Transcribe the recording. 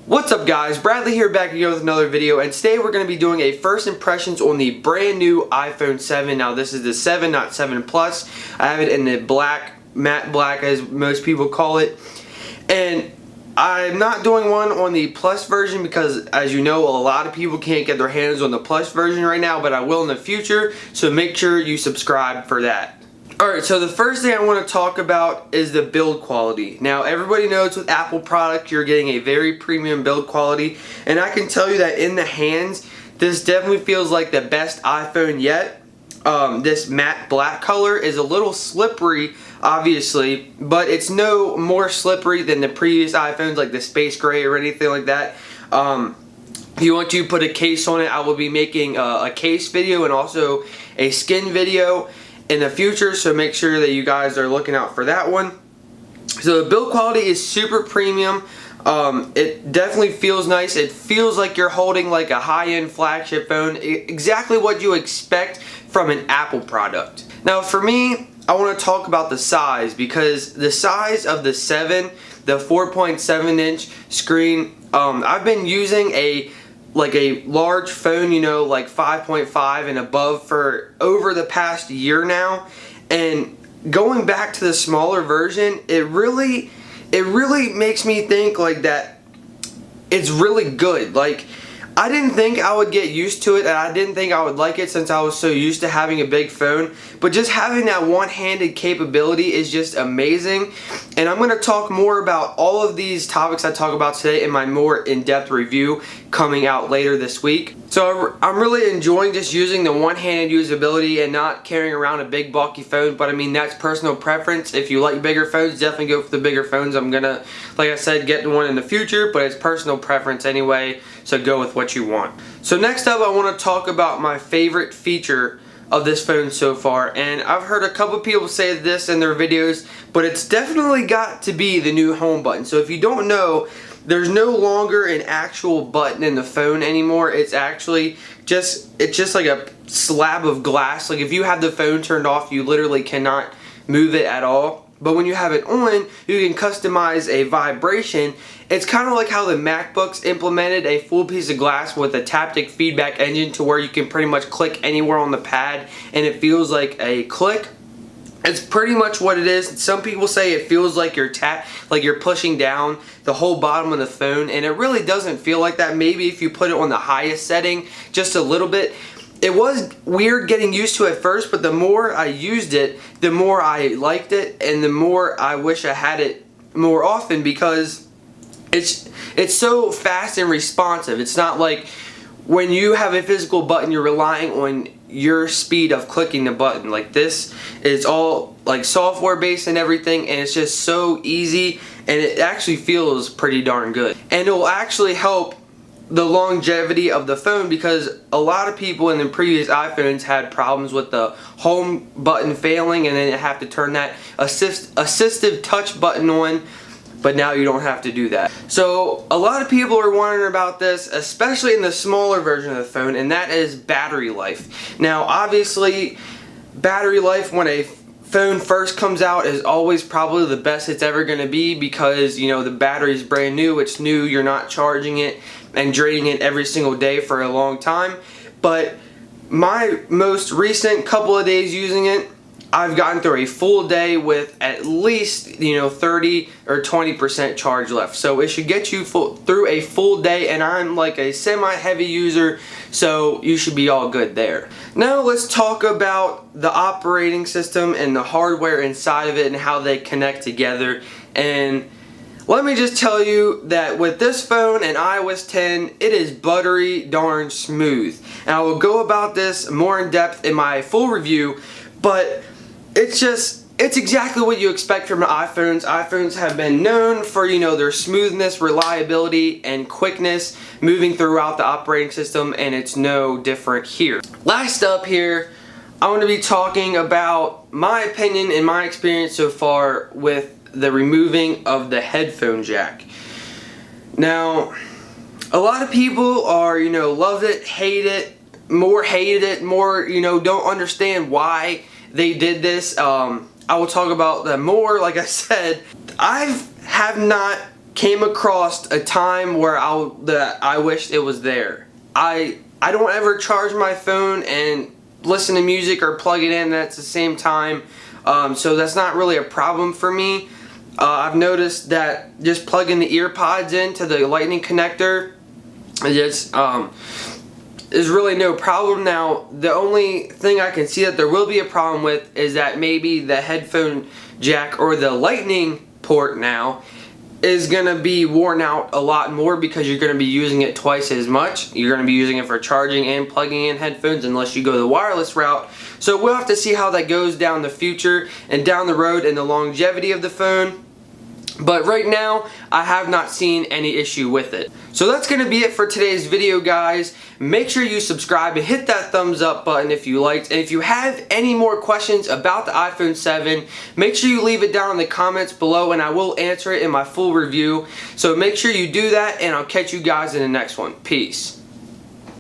What's up guys, Bradley here back again with another video, and today we're going to be doing a first impressions on the brand new iPhone 7. Now this is the 7, not 7 Plus. I have it in the black, matte black as most people call it. And I'm not doing one on the Plus version because, as you know, a lot of people can't get their hands on the Plus version right now, but I will in the future, so make sure you subscribe for that. Alright, so the first thing I want to talk about is the build quality. Now, everybody knows with Apple products, you're getting a very premium build quality, and I can tell you that in the hands, this definitely feels like the best iPhone yet. This matte black color is a little slippery, obviously, but it's no more slippery than the previous iPhones, like the space gray or anything like that. If you want to put a case on it, I will be making a case video and also a skin video in the future, so make sure that you guys are looking out for that one. So the build quality is super premium. It definitely feels nice. It feels like you're holding like a high-end flagship phone, exactly what you expect from an Apple product. Now for me, I want to talk about the size, because the size of the 7, the 4.7 inch screen, I've been using a large phone, you know, like 5.5 and above for over the past year now, and going back to the smaller version, it really makes me think like that it's really good. Like, I didn't think I would get used to it, and I didn't think I would like it since I was so used to having a big phone, but just having that one-handed capability is just amazing. And I'm going to talk more about all of these topics I talk about today in my more in-depth review coming out later this week. So I'm really enjoying just using the one-handed usability and not carrying around a big bulky phone, but I mean, that's personal preference. If you like bigger phones, definitely go for the bigger phones. I'm gonna, like I said, get one in the future, but it's personal preference anyway, so go with what you want. So next up, I want to talk about my favorite feature of this phone so far, and I've heard a couple people say this in their videos, but it's definitely got to be the new home button. So if you don't know, there's no longer an actual button in the phone anymore. It's actually just like a slab of glass. Like, if you have the phone turned off, you literally cannot move it at all. But when you have it on, you can customize a vibration. It's kind of like how the MacBooks implemented a full piece of glass with a taptic feedback engine, to where you can pretty much click anywhere on the pad and it feels like a click. It's pretty much what it is. Some people say it feels like you're pushing down the whole bottom of the phone, and it really doesn't feel like that. Maybe if you put it on the highest setting just a little bit. It was weird getting used to at first, but the more I used it, the more I liked it, and the more I wish I had it more often, because it's so fast and responsive. It's not like when you have a physical button, you're relying on your speed of clicking the button. Like, this is all like software based and everything, and it's just so easy, and it actually feels pretty darn good. And it will actually help the longevity of the phone, because a lot of people in the previous iPhones had problems with the home button failing, and then you have to turn that assistive touch button on. But now you don't have to do that. So a lot of people are wondering about this, especially in the smaller version of the phone, and that is battery life. Now obviously, battery life when a phone first comes out is always probably the best it's ever going to be, because, you know, the battery is brand new, it's new, you're not charging it and draining it every single day for a long time. But my most recent couple of days using it, I've gotten through a full day with at least, you know, 30 or 20% charge left. So it should get you through a full day, and I'm like a semi-heavy user, so you should be all good there. Now let's talk about the operating system and the hardware inside of it and how they connect together. And let me just tell you that with this phone and iOS 10, it is buttery darn smooth. And I will go about this more in depth in my full review, but it's exactly what you expect from iPhones. iPhones have been known for, you know, their smoothness, reliability, and quickness moving throughout the operating system, and it's no different here. Last up here, I want to be talking about my opinion and my experience so far with the removing of the headphone jack. Now, a lot of people are, you know, love it, hate it, more hated it, more, you know, don't understand why they did this. I will talk about that more. Like I said, I have not came across a time where I wished it was there. I don't ever charge my phone and listen to music or plug it in at the same time, so that's not really a problem for me. I've noticed that just plugging the ear pods into the lightning connector is really no problem. Now, the only thing I can see that there will be a problem with is that maybe the headphone jack or the lightning port now is going to be worn out a lot more because you're going to be using it twice as much. You're going to be using it for charging and plugging in headphones unless you go the wireless route. So we'll have to see how that goes down the future and down the road and the longevity of the phone. But right now, I have not seen any issue with it. So that's going to be it for today's video, guys. Make sure you subscribe and hit that thumbs up button if you liked. And if you have any more questions about the iPhone 7, make sure you leave it down in the comments below and I will answer it in my full review. So make sure you do that, and I'll catch you guys in the next one. Peace.